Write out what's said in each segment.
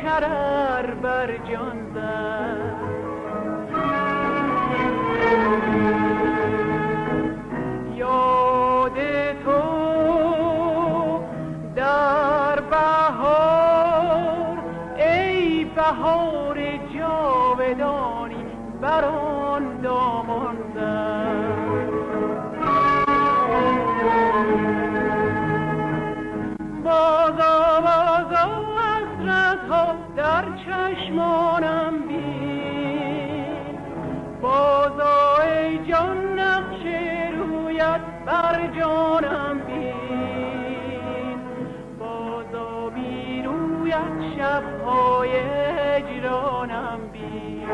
شرر بر جان زد. یاد تو در بهار ای بهار جاودانی بر آن دامان زد. بازا بازا حسرت ها در چشمانم بین، بازا ای جان نقش رویت بر جانم بین، بازا بی رویت شبهای هجرانم بین.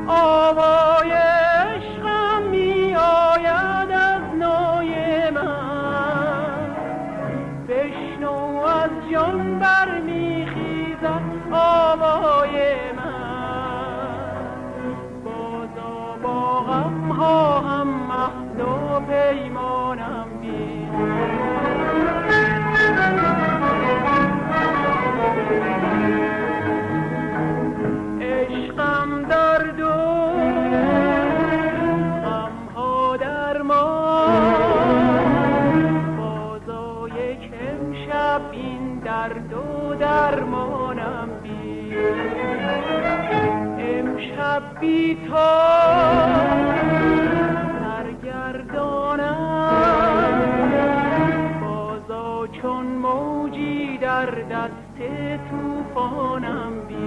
آوای عشقم می آید از نای من، بشنو از جان بر می خیزد آوای من، بازا با غم ها هم عهد و پیمانم بین. عشقم درد و غمها درمان، بازا یک امشب این درد و درمانم بین. امشب بی تو سرگردانم، بازا چون موجی در دست طوفانم بین.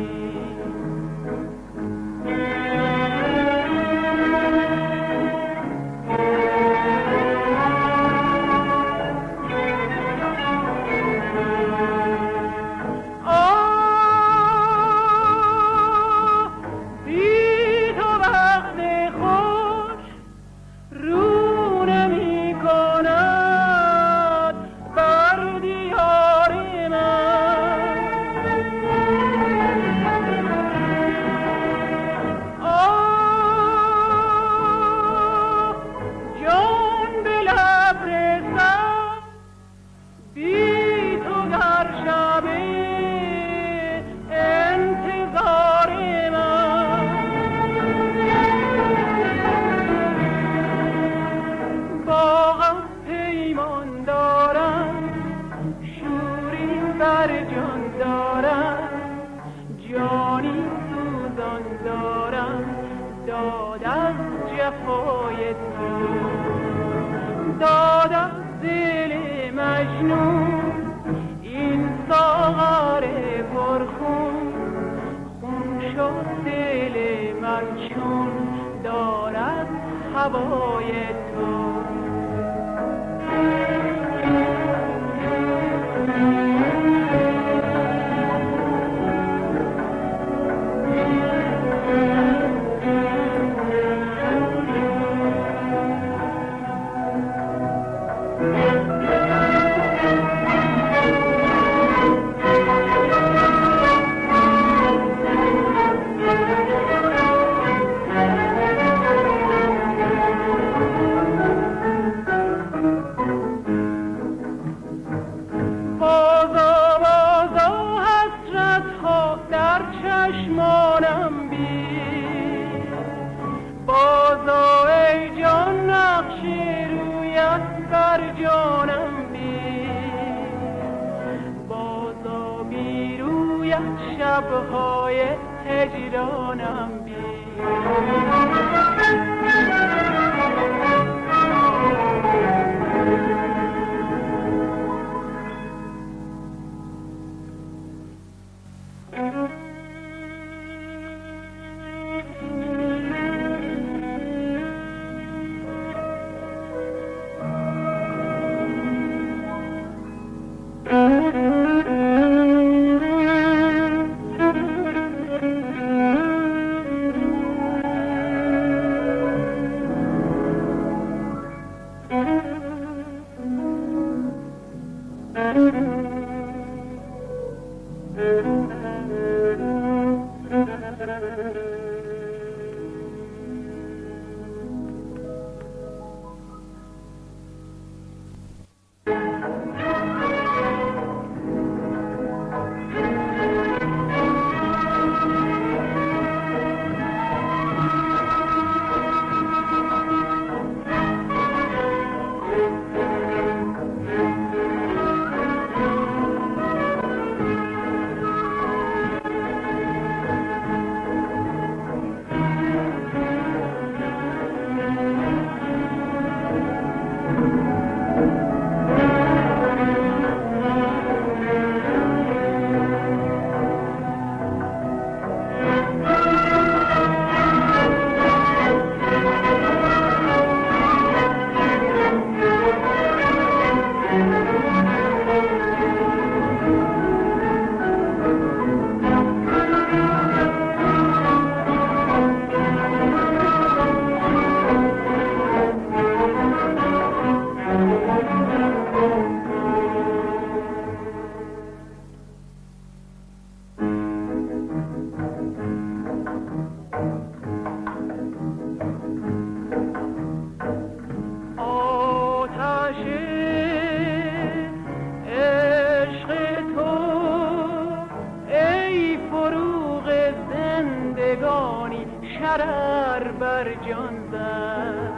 داد از دل مجنون این ساغر پرخون، خون شد دل من چون دارد هوای تو. چشمانم بی بازا ای جان نقش رویت بر جانم بی بازا بی رویت شبهای هجرانم بی شرر بر جان زد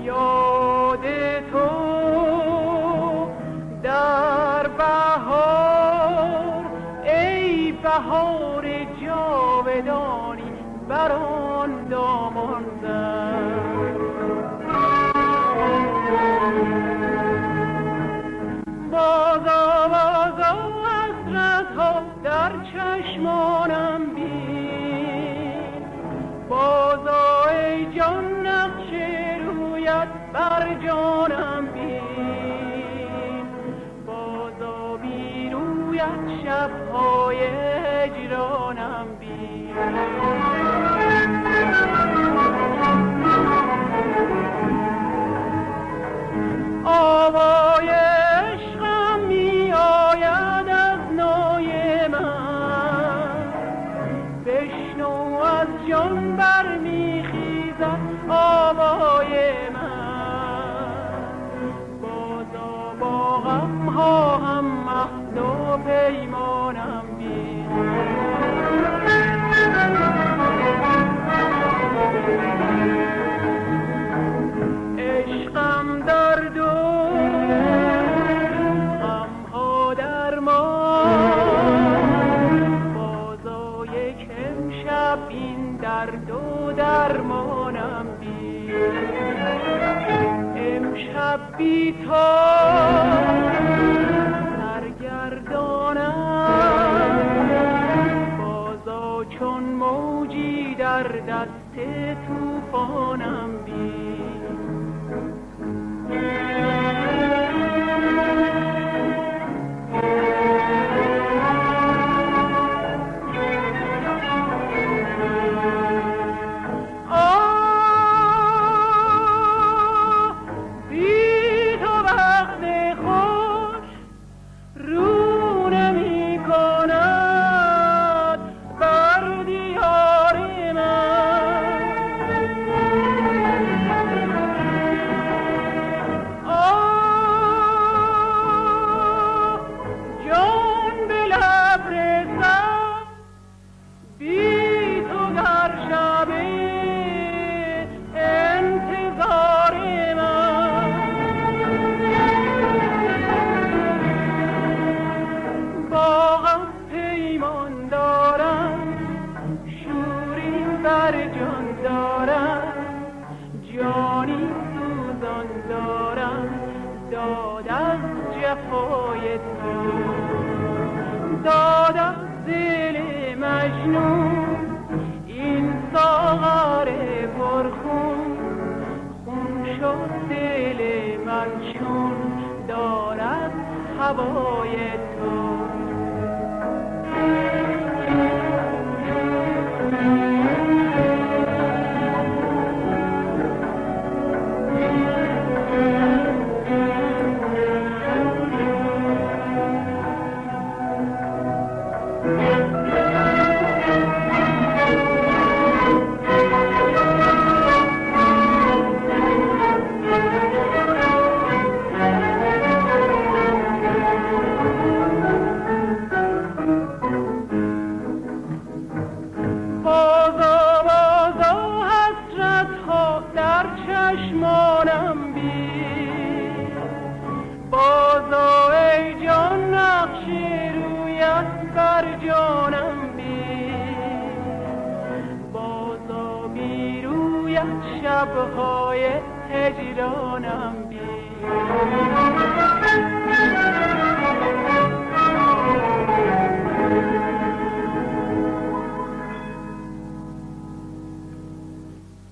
یاد تو در بهار ای بهار جاودانی بر آن دامان زد بازا در چشمانم بین بازا ای جان نقش رویت بر جانم بین بازا بی رویت شبهای هجرانم بین آوای عشقم می آید از نای من بشنو از جان بر می خیزد آوای من بازا با غم ها هم عهد و پیمانم بین عشقم درد و غمها درمان بازا یک امشب این درد و درمانم بین امشب بی تو وفای تو. داد از دل مجنون این ساغر پرخون، خون شد دل من چون دارد هوای تو. چشمانم بی بازا ای جان نقش رویت بر جانم بی بازا بی رویت شبهای هجران